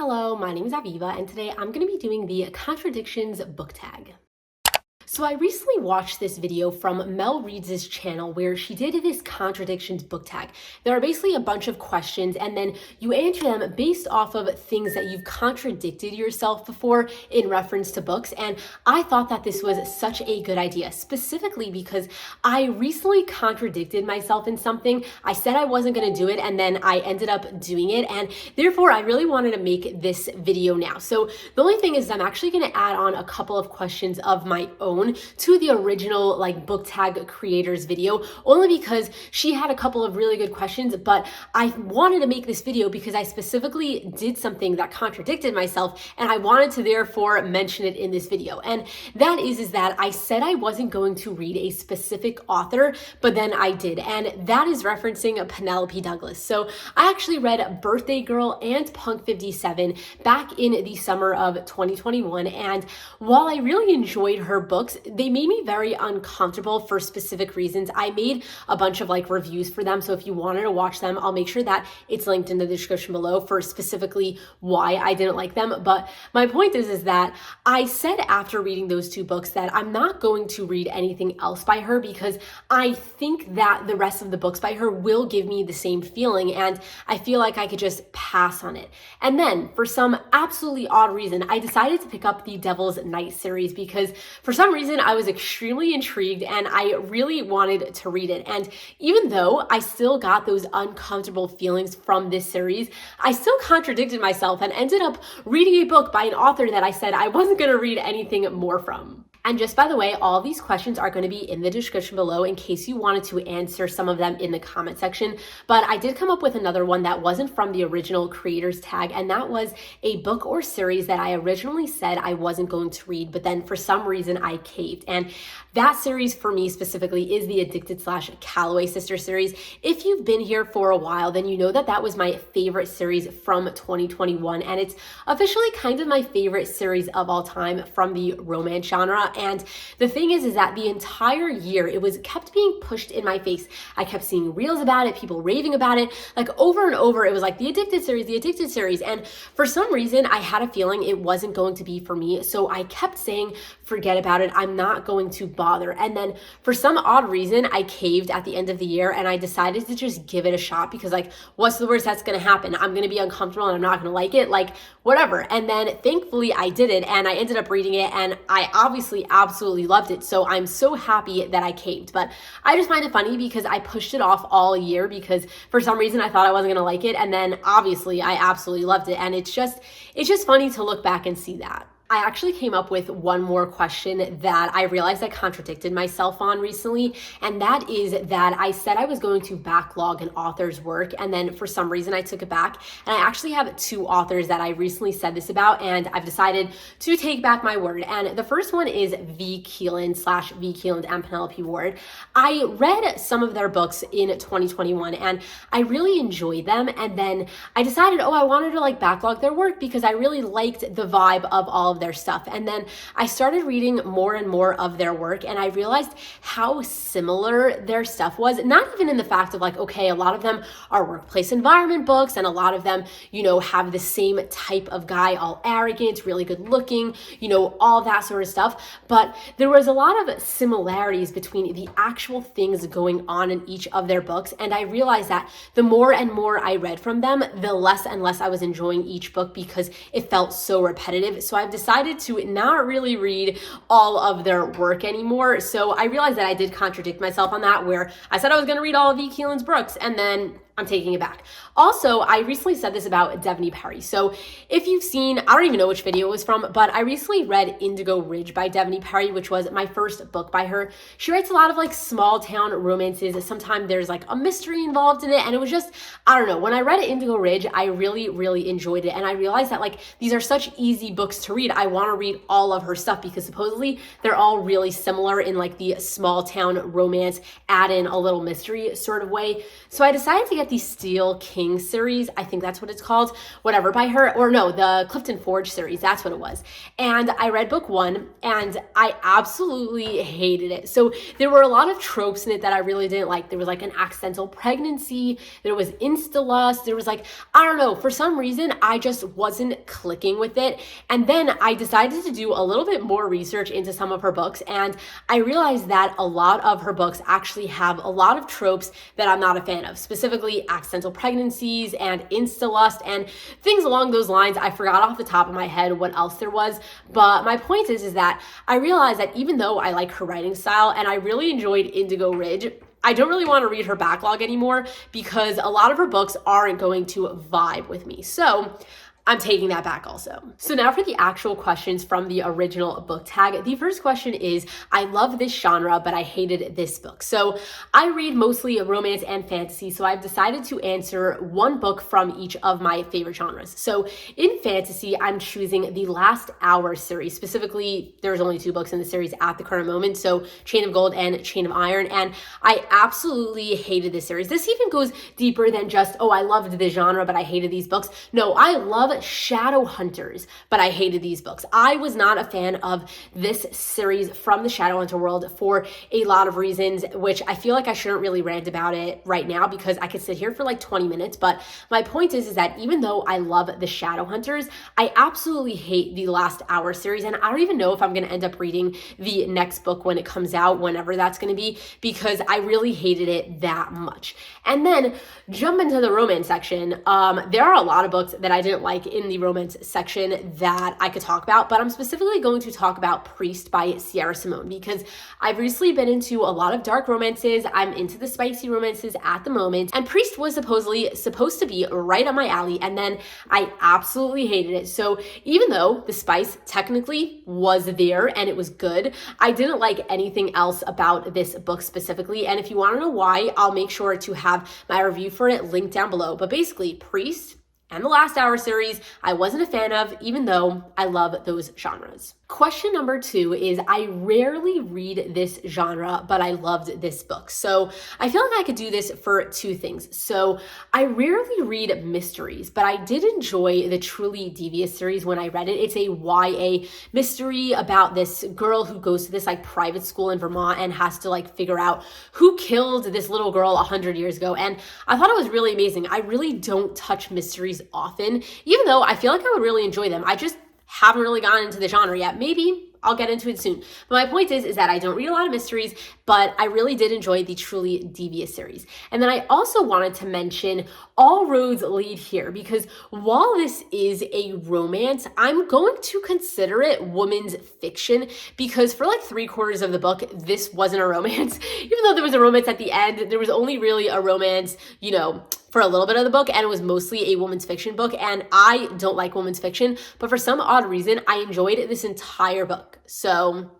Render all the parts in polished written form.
Hello, my name is Aviva, and today I'm going to be doing the Contradictions book tag. So I recently watched this video from Mel Reed's channel where she did this contradictions book tag. There are basically a bunch of questions and then you answer them based off of things that you've contradicted yourself before in reference to books. And I thought that this was such a good idea, specifically because I recently contradicted myself in something. I said I wasn't going to do it and then I ended up doing it. And therefore I really wanted to make this video now. So the only thing is I'm actually going to add on a couple of questions of my own to the original book tag creators video, only because she had a couple of really good questions, but I wanted to make this video because I specifically did something that contradicted myself and I wanted to therefore mention it in this video. And that is that I said I wasn't going to read a specific author, but then I did. And that is referencing Penelope Douglas. So I actually read Birthday Girl and Punk 57 back in the summer of 2021. And while I really enjoyed her books, they made me very uncomfortable for specific reasons. I made a bunch of reviews for them. So if you wanted to watch them, I'll make sure that it's linked in the description below for specifically why I didn't like them. But my point is that I said after reading those two books that I'm not going to read anything else by her because I think that the rest of the books by her will give me the same feeling and I feel like I could just pass on it. And then for some absolutely odd reason, I decided to pick up the Devil's Night series because for some reason I was extremely intrigued and I really wanted to read it. And even though I still got those uncomfortable feelings from this series, I still contradicted myself and ended up reading a book by an author that I said I wasn't going to read anything more from. And just by the way, all of these questions are going to be in the description below in case you wanted to answer some of them in the comment section. But I did come up with another one that wasn't from the original creators tag, and that was a book or series that I originally said I wasn't going to read, but then for some reason I caved. And that series for me specifically is the Addicted/Calloway Sister series. If you've been here for a while, then you know that that was my favorite series from 2021, and it's officially kind of my favorite series of all time from the romance genre. And the thing is that the entire year it was kept being pushed in my face. I kept seeing reels about it, people raving about it, over and over. It was the Addicted series, the Addicted series. And for some reason, I had a feeling it wasn't going to be for me. So I kept saying, forget about it. I'm not going to bother. And then for some odd reason, I caved at the end of the year and I decided to just give it a shot because what's the worst that's going to happen? I'm going to be uncomfortable and I'm not going to like it, whatever. And then thankfully I did it and I ended up reading it and I obviously absolutely loved it. So I'm so happy that I caved. But I just find it funny because I pushed it off all year because for some reason I thought I wasn't going to like it. And then obviously I absolutely loved it. And it's just funny to look back and see that. I actually came up with one more question that I realized I contradicted myself on recently, and that is that I said I was going to backlog an author's work, and then for some reason I took it back, and I actually have two authors that I recently said this about, and I've decided to take back my word. And the first one is V. Keeland/V. Keeland and Penelope Ward. I read some of their books in 2021, and I really enjoyed them, and then I decided, I wanted to backlog their work because I really liked the vibe of all of their stuff. And then I started reading more and more of their work and I realized how similar their stuff was, not even in the fact of okay, a lot of them are workplace environment books and a lot of them, have the same type of guy, all arrogant, really good looking, all that sort of stuff. But there was a lot of similarities between the actual things going on in each of their books. And I realized that the more and more I read from them, the less and less I was enjoying each book because it felt so repetitive. So I've decided to not really read all of their work anymore. So I realized that I did contradict myself on that, where I said I was going to read all of V. Keeland's books and then I'm taking it back. Also, I recently said this about Devney Perry. So if you've seen, I don't even know which video it was from, but I recently read Indigo Ridge by Devney Perry, which was my first book by her. She writes a lot of small town romances. Sometimes there's a mystery involved in it. And it was just, I don't know. When I read Indigo Ridge, I really, really enjoyed it. And I realized that these are such easy books to read. I want to read all of her stuff because supposedly they're all really similar in the small town romance, add in a little mystery sort of way. So I decided to get the Steel King series. I think that's what it's called, whatever, by her, or no, the Clifton Forge series. That's what it was. And I read book 1 and I absolutely hated it. So there were a lot of tropes in it that I really didn't like. There was like an accidental pregnancy. There was insta-lust. There was like, I don't know, for some reason, I just wasn't clicking with it. And then I decided to do a little bit more research into some of her books. And I realized that a lot of her books actually have a lot of tropes that I'm not a fan of, specifically accidental pregnancies and insta-lust and things along those lines. I forgot off the top of my head what else there was. But my point is that I realized that even though I like her writing style and I really enjoyed Indigo Ridge, I don't really want to read her backlog anymore because a lot of her books aren't going to vibe with me. So I'm taking that back also. So now for the actual questions from the original book tag. The first question is, I love this genre, but I hated this book. So I read mostly romance and fantasy, so I've decided to answer one book from each of my favorite genres. So in fantasy, I'm choosing the Last Hour series. Specifically, there's only 2 books in the series at the current moment, so Chain of Gold and Chain of Iron, and I absolutely hated this series. This even goes deeper than just, oh, I loved the genre, but I hated these books. No, I love Shadow Hunters, but I hated these books. I was not a fan of this series from the Shadowhunter world for a lot of reasons, which I feel like I shouldn't really rant about it right now because I could sit here for like 20 minutes. But my point is that even though I love the Shadowhunters, I absolutely hate the Last Hour series. And I don't even know if I'm going to end up reading the next book when it comes out, whenever that's going to be, because I really hated it that much. And then jump into the romance section. There are a lot of books that I didn't like in the romance section that I could talk about, but I'm specifically going to talk about Priest by Sierra Simone because I've recently been into a lot of dark romances. I'm into the spicy romances at the moment, and Priest was supposed to be right up my alley, and then I absolutely hated it. So even though the spice technically was there and it was good, I didn't like anything else about this book specifically. And if you want to know why, I'll make sure to have my review for it linked down below. But basically, Priest and the Last Hour series, I wasn't a fan of, even though I love those genres. Question number 2 is, I rarely read this genre, but I loved this book. So I feel like I could do this for 2 things. So I rarely read mysteries, but I did enjoy the Truly Devious series when I read it. It's a YA mystery about this girl who goes to this like private school in Vermont and has to like figure out who killed this little girl 100 years ago. And I thought it was really amazing. I really don't touch mysteries often, even though I feel like I would really enjoy them. I just haven't really gotten into the genre yet. Maybe I'll get into it soon. But my point is that I don't read a lot of mysteries, but I really did enjoy the Truly Devious series. And then I also wanted to mention All Roads Lead Here, because while this is a romance, I'm going to consider it women's fiction, because for like 3/4 of the book, this wasn't a romance. Even though there was a romance at the end, there was only really a romance, you know, for a little bit of the book, and it was mostly a women's fiction book, and I don't like women's fiction, but for some odd reason, I enjoyed this entire book. So,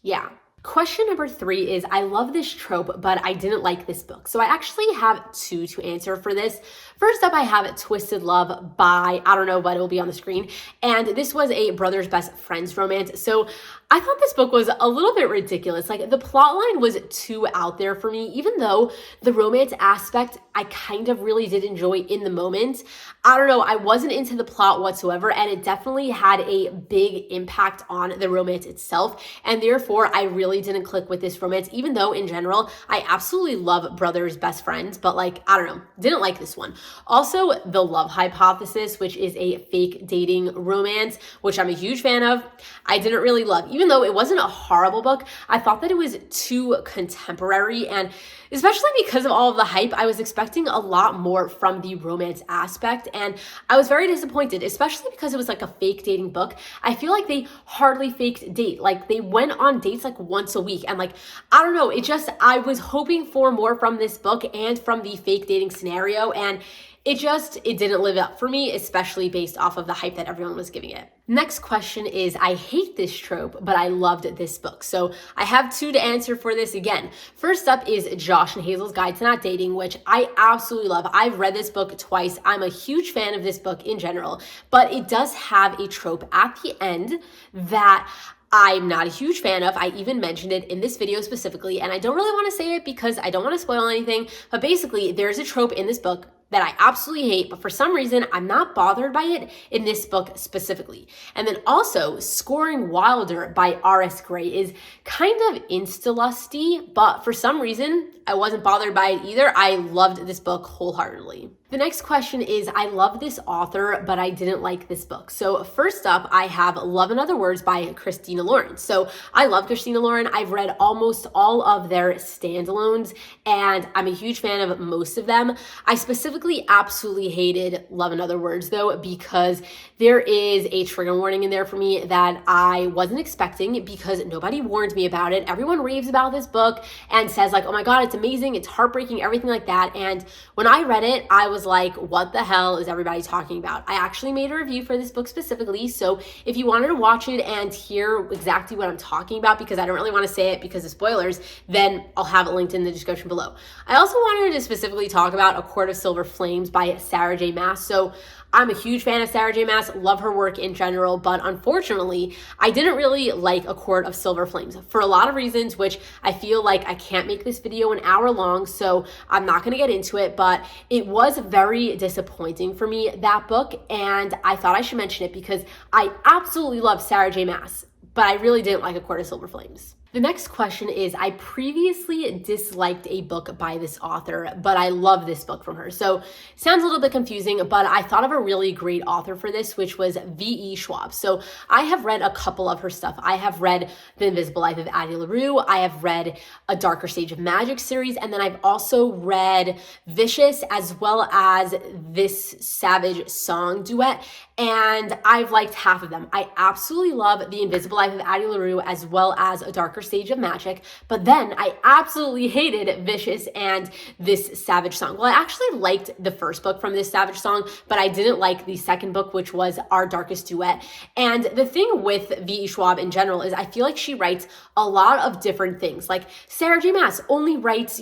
yeah. Question number 3 is, I love this trope, but I didn't like this book. So I actually have 2 to answer for this. First up, I have Twisted Love by, I don't know, but it will be on the screen. And this was a brother's best friend's romance. So I thought this book was a little bit ridiculous. Like, the plot line was too out there for me, even though the romance aspect I kind of really did enjoy in the moment. I don't know, I wasn't into the plot whatsoever, and it definitely had a big impact on the romance itself. And therefore, I really didn't click with this romance, even though in general, I absolutely love brothers best friends, but like, I don't know, didn't like this one. Also, The Love Hypothesis, which is a fake dating romance, which I'm a huge fan of, I didn't really love. Even though it wasn't a horrible book, I thought that it was too contemporary, and especially because of all of the hype, I was expecting a lot more from the romance aspect, and I was very disappointed, especially because it was like a fake dating book. I feel like they hardly faked date. Like, they went on dates like once a week, and like, I don't know, I was hoping for more from this book and from the fake dating scenario, and it didn't live up for me, especially based off of the hype that everyone was giving it. Next question is, I hate this trope, but I loved this book. So I have 2 to answer for this again. First up is Josh and Hazel's Guide to Not Dating, which I absolutely love. I've read this book twice. I'm a huge fan of this book in general, but it does have a trope at the end that I'm not a huge fan of. I even mentioned it in this video specifically, and I don't really want to say it because I don't want to spoil anything, but basically there's a trope in this book that I absolutely hate, but for some reason, I'm not bothered by it in this book specifically. And then also, Scoring Wilder by R.S. Gray is kind of insta-lusty, but for some reason, I wasn't bothered by it either. I loved this book wholeheartedly. The next question is, I love this author, but I didn't like this book. So first up, I have Love and Other Words by Christina Lauren. So I love Christina Lauren. I've read almost all of their standalones, and I'm a huge fan of most of them. I specifically absolutely hated Love and Other Words though, because there is a trigger warning in there for me that I wasn't expecting because nobody warned me about it. Everyone raves about this book and says like, oh my God, it's amazing, it's heartbreaking, everything like that. And when I read it, I was like, what the hell is everybody talking about? I actually made a review for this book specifically. So if you wanted to watch it and hear exactly what I'm talking about, because I don't really want to say it because of spoilers, then I'll have it linked in the description below. I also wanted to specifically talk about A Court of Silver Flames by Sarah J. Maas. So I'm a huge fan of Sarah J. Maas, love her work in general, but unfortunately, I didn't really like A Court of Silver Flames for a lot of reasons, which I feel like I can't make this video an hour long, so I'm not gonna get into it, but it was very disappointing for me, that book, and I thought I should mention it because I absolutely love Sarah J. Maas, but I really didn't like A Court of Silver Flames. The next question is, I previously disliked a book by this author, but I love this book from her. So sounds a little bit confusing, but I thought of a really great author for this, which was V.E. Schwab. So I have read a couple of her stuff. I have read The Invisible Life of Addie LaRue. I have read A Darker Stage of Magic series. And then I've also read Vicious as well as This Savage Song duet. And I've liked half of them. I absolutely love The Invisible Life of Addie LaRue as well as A Darker Stage of Magic, but then I absolutely hated Vicious and This Savage Song. Well, I actually liked the first book from This Savage Song, but I didn't like the second book, which was Our Darkest Duet. And the thing with V.E. Schwab in general is I feel like she writes a lot of different things. Like Sarah J. Maas only writes,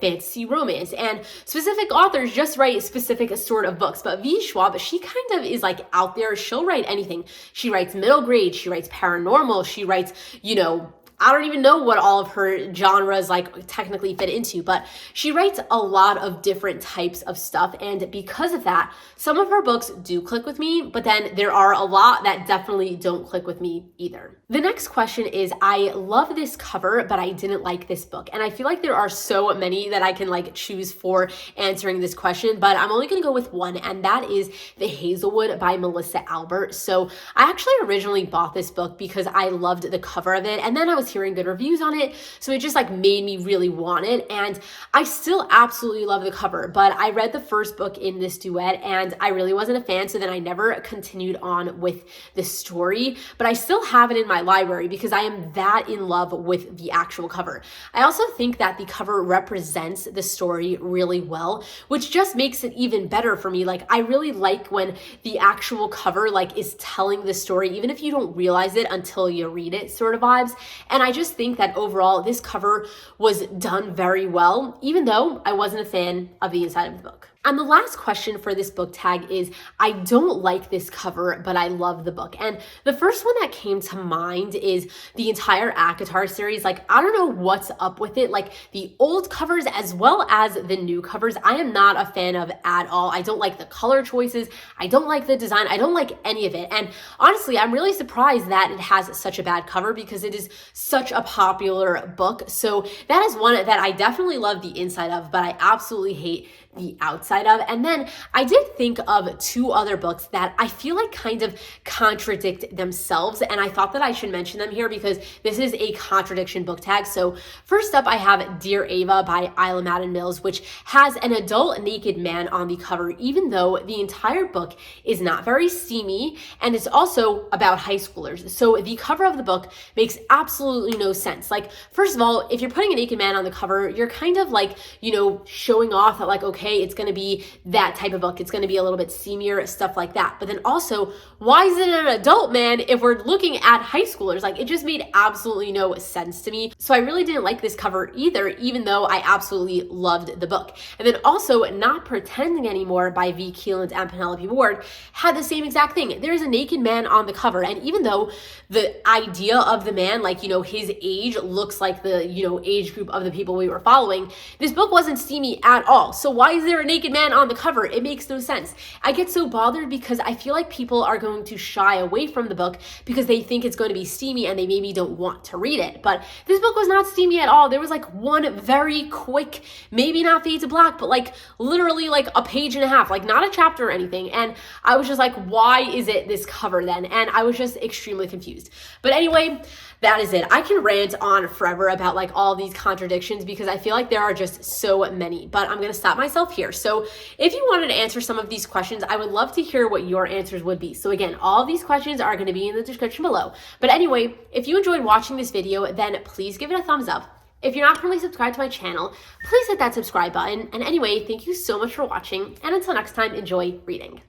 fantasy romance, and specific authors just write specific sort of books. But V.E. Schwab, she kind of is like out there. She'll write anything. She writes middle grade, she writes paranormal, she writes, I don't even know what all of her genres like technically fit into, but she writes a lot of different types of stuff. And because of that, some of her books do click with me, but then there are a lot that definitely don't click with me either. The next question is, I love this cover, but I didn't like this book. And I feel like there are so many that I can like choose for answering this question, but I'm only gonna go with one, and that is The Hazelwood by Melissa Albert. So I actually originally bought this book because I loved the cover of it, and then I was hearing good reviews on it, so it just like made me really want it. And I still absolutely love the cover, but I read the first book in this duet and I really wasn't a fan, so then I never continued on with the story, but I still have it in my library because I am that in love with the actual cover. I also think that the cover represents the story really well, which just makes it even better for me. Like I really like when the actual cover like is telling the story, even if you don't realize it until you read it, sort of vibes. And I just think that overall this cover was done very well, even though I wasn't a fan of the inside of the book. And the last question for this book tag is, I don't like this cover, but I love the book. And the first one that came to mind is the entire ACOTAR series. Like, I don't know what's up with it. Like the old covers as well as the new covers, I am not a fan of at all. I don't like the color choices. I don't like the design. I don't like any of it. And honestly, I'm really surprised that it has such a bad cover because it is such a popular book. So that is one that I definitely love the inside of, but I absolutely hate the outside of. And then I did think of two other books that I feel like kind of contradict themselves, and I thought that I should mention them here because this is a contradiction book tag. So first up, I have Dear Ava by Isla Madden Mills, which has an adult naked man on the cover, even though the entire book is not very steamy, and it's also about high schoolers. So the cover of the book makes absolutely no sense. Like, first of all, if you're putting a naked man on the cover, you're kind of like, showing off that like, okay, okay, it's going to be that type of book. It's going to be a little bit steamier, stuff like that. But then also, why is it an adult man if we're looking at high schoolers? Like, it just made absolutely no sense to me. So I really didn't like this cover either, even though I absolutely loved the book. And then also, Not Pretending Anymore by V. Keeland and Penelope Ward had the same exact thing. There's a naked man on the cover, and even though the idea of the man, like, you know, his age looks like the, you know, age group of the people we were following, this book wasn't steamy at all. So why is there a naked man on the cover? It makes no sense. I get so bothered because I feel like people are going to shy away from the book because they think it's going to be steamy and they maybe don't want to read it. But this book was not steamy at all. There was like one very quick, maybe not fade to black, but like literally like a page and a half, like not a chapter or anything. And I was just like, why is it this cover then? And I was just extremely confused. But anyway, that is it. I can rant on forever about like all these contradictions because I feel like there are just so many, but I'm going to stop myself here. So if you wanted to answer some of these questions, I would love to hear what your answers would be. So again, all of these questions are going to be in the description below. But anyway, if you enjoyed watching this video, then please give it a thumbs up. If you're not currently subscribed to my channel, please hit that subscribe button. And anyway, thank you so much for watching. And until next time, enjoy reading.